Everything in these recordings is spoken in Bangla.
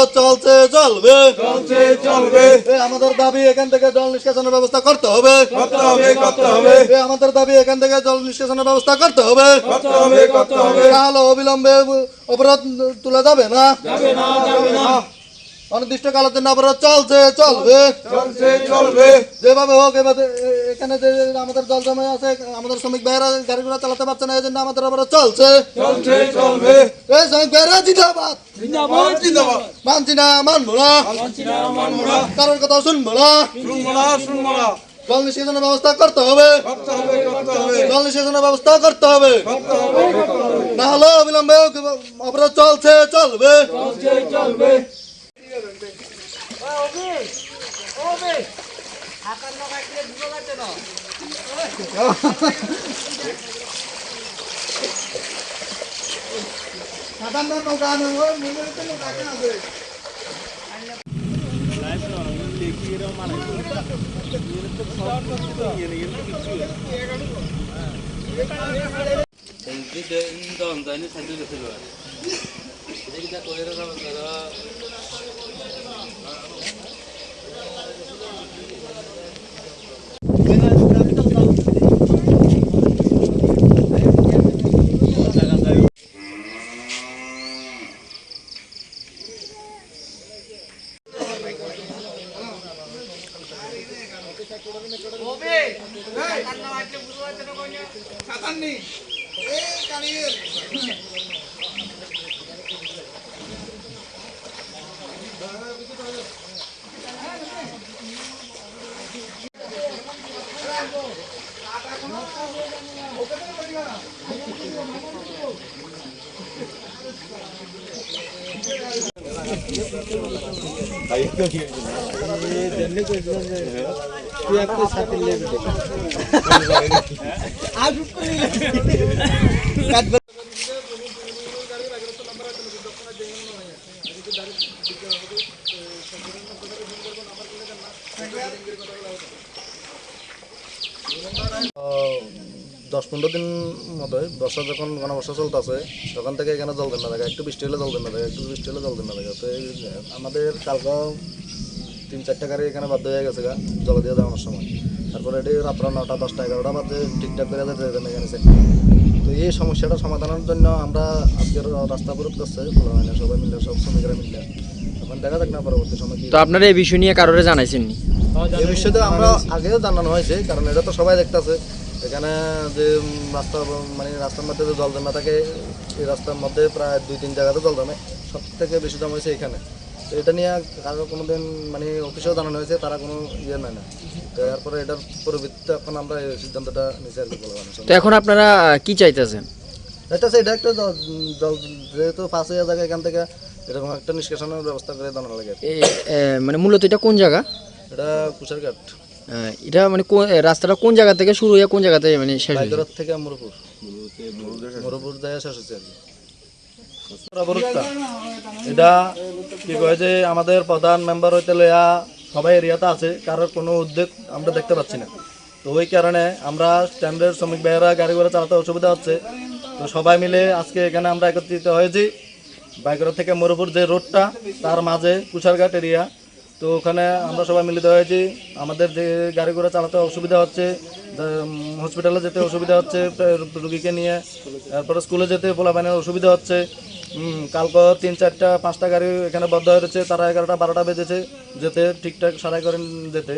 চলছে চলবে চলছে চলবে আমাদের দাবি এখান থেকে জল নিষ্কাশনের ব্যবস্থা করতে হবে আমাদের দাবি এখান থেকে জল নিষ্কাশনের ব্যবস্থা করতে হবে তাহলে অবিলম্বে অবরোধ তুলে যাবে না অনির্দিষ্টকালের জন্য অবরোধ চলছে চলবে যেভাবে হোক এখানে যে আমাদের জল জমে আছে আমাদের শ্রমিক ভাইয়েরা গাড়ি ঘোড়া চালাতে পারছে না এই জন্য আমাদের অবরোধ চলছে এই শ্রমিক ভাইয়েরা জিন্দাবাদ মানছি না মানবো না কারণ কথা শুনবো না জল নিষ্কাশনের ব্যবস্থা করতে হবে জল নিষ্কাশনের ব্যবস্থা করতে হবে না হলে অবিলম্বে অবরোধ চলছে চলবে দশ 15 দিন মতো বর্ষা যখন ঘনবর্ষা চলতেছে তখন থেকে এখানে জল দেন না থাকে একটু বৃষ্টি হলে জল দেন না থাকে একটু বৃষ্টি হলে জল দেন না থাকে তো আমাদের কালকে 3-4টা গাড়ি এখানে বাধ্য হয়ে গেছে জল দিয়ে দেওয়ানোর সময় তারপরে এটি রাত্র 9টা 10টা 11টা বাজে ঠিকঠাক করে যেতে এখানে তো এই সমস্যাটা সমাধানের জন্য আমরা আজকের রাস্তা অবরোধ করছে সবাই মিলে সব শ্রমিকরা মিলে এখন দেখা যাক না পরবর্তী সময় কি। তো আপনারা এই বিষয় নিয়ে কারোরে জানাইছেননি? এই বিষয়টা আমরা আগেও জানানো হয়েছে কারণ এটা তো সবাই দেখতেছে এখানে যে রাস্তা মানে রাস্তার মধ্যে যে জল জমা থাকে এই রাস্তার মধ্যে প্রায় 2-3 জায়গাতে জল জমে সব থেকে বেশি জমা হয়েছে এখানে। তো এটা নিয়ে কারো কোনোদিন মানে অফিসেও জানানো হয়েছে তারা কোনো ইয়ে নেয় না তো এরপরে এটার পরিবর্তে এখন আমরা এই সিদ্ধান্তটা নিচে আর কি বলবো। তো এখন আপনারা কি চাইতেছেন? এটা একটা জল যেহেতু পাঁচ হয়ে জায়গা এখান থেকে এরকম একটা নিষ্কাশনের ব্যবস্থা করে জানানো লাগে। মানে মূলত এটা কোন জায়গা? এটা কুশারঘাট। এটা মানে রাস্তাটা কোন জায়গা থেকে শুরু হয়ে কোন জায়গাতে মানে শেষ হয়? বাইকরত থেকে মুরপুর যায় শেষ হচ্ছে আর কি। এটা কি কয় যে আমাদের প্রধান মেম্বার হইতে লইয়া সবাই এরিয়াতে আছে কারোর কোনো উদ্যোগ আমরা দেখতে পাচ্ছি না তো ওই কারণে আমরা স্ট্যান্ডার্ড শ্রমিক ভাইয়েরা গাড়ি ঘোড়া চালাতে অসুবিধা হচ্ছে তো সবাই মিলে আজকে এখানে আমরা একত্রিত হয়েছি বাইকরত থেকে মুরপুর যে রোডটা তার মাঝে কুশারঘাট এরিয়া তো ওখানে আমরা সবাই মিলিত হয়েছি আমাদের যে গাড়ি ঘোড়া চালাতে অসুবিধা হচ্ছে হসপিটালে যেতে অসুবিধা হচ্ছে রুগীকে নিয়ে তারপরে স্কুলে যেতে পোলাপানের অসুবিধা হচ্ছে কালকে 3-4-5টা গাড়ি এখানে বদ্ধ হয়েছে তারা 11টা 12টা বেজেছে যেতে ঠিকঠাক সারাই করেন যেতে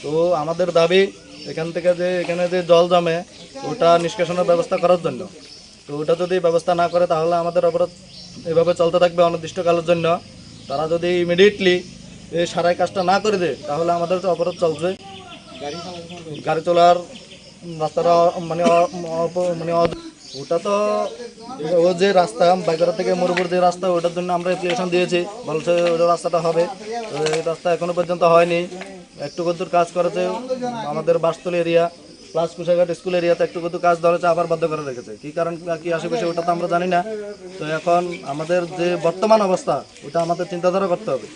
তো আমাদের দাবি এখান থেকে যে এখানে যে জল জমে ওটা নিষ্কাশনের ব্যবস্থা করার জন্য তো ওটা যদি ব্যবস্থা না করে তাহলে আমাদের অবরোধ এভাবে চলতে থাকবে অনির্দিষ্টকালের জন্য তারা যদি ইমিডিয়েটলি এই সারাই কাজটা না করে দেয় তাহলে আমাদের অবরোধ চলবে গাড়ি চলার রাস্তাটা মানে ওটা তো ও যে রাস্তা বাইকরা থেকে মুরপুর যে রাস্তা ওটার জন্য আমরা অ্যাপ্লিকেশন দিয়েছি বলছে ওটা রাস্তাটা হবে এই রাস্তা এখনো পর্যন্ত হয়নি একটু কদ্দুর কাজ করেছে আমাদের বাসতলী এরিয়া প্লাস কুশাঘাট স্কুল এরিয়াতে একটু কদ্দুর কাজ ধরেছে আবার বাধ্য করে রেখেছে কি কারণ কি আশেপাশে ওটা তো আমরা জানি না তো এখন আমাদের যে বর্তমান অবস্থা ওটা আমাদের চিন্তাধারা করতে হবে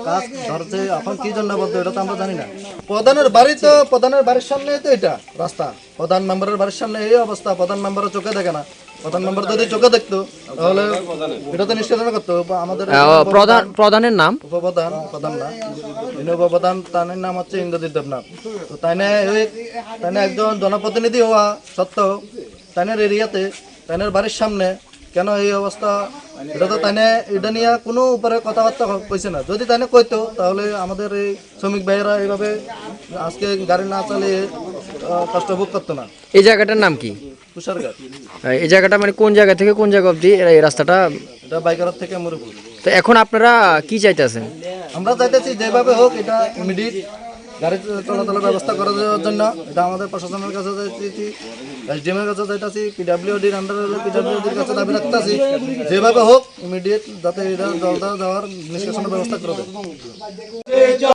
কাজ ধরছে এখন কি জন্য বলতে এটা তো আমরা জানি না প্রধানের বাড়ির সামনে তো এটা রাস্তা প্রধান মেম্বারের বাড়ির সামনে এই অবস্থা প্রধান মেম্বারের চোখে দেখে না প্রধান মেম্বার যদি চোখে দেখতো তাহলে এটা তো নিষ্কাশন করতো। আমাদের প্রধানের নাম প্রধান না, যিনি উপপ্রধান তার নাম হচ্ছে ইন্দ্রজিৎ দেবনাথ। তো তাইনে একজন জনপ্রতিনিধি হওয়া সত্ত্বেও তাইনের এরিয়াতে তাইনের বাড়ির সামনে কেন এই অবস্থা, এটা তো তাইনে এটা নিয়ে কোনো উপরে কথাবার্তা কইছে না। যদি তাইনে কইতো তাহলে আমাদের এই শ্রমিক ভাইয়েরা এইভাবে আজকে গাড়ি না চালিয়ে কষ্ট ভোগ করতো না। এই জায়গাটার নাম কি? তুষারঘাট। এই জায়গাটা মানে কোন জায়গা থেকে কোন জায়গা অবধি এই রাস্তাটা? এটা বাইকার থেকে মুরুপুর। তো এখন আপনারা কি চাইতেছেন? আমরা চাইতেছি যেভাবে হোক এটা ইমিডিয়েট গাড়ি চলাচলের ব্যবস্থা করে দেওয়ার জন্য। এটা আমাদের প্রশাসনের কাছে চাইতেছি, এসডিএম এর কাছে চাইতেছি, পিডাব্লিউডির আন্ডারে পিডাব্লিউডির কাছে দাবি রাখতেছি যেভাবে হোক ইমিডিয়েট যাতে এটা জলটা যাওয়ার নিষ্কাশনের ব্যবস্থা করে দেয়।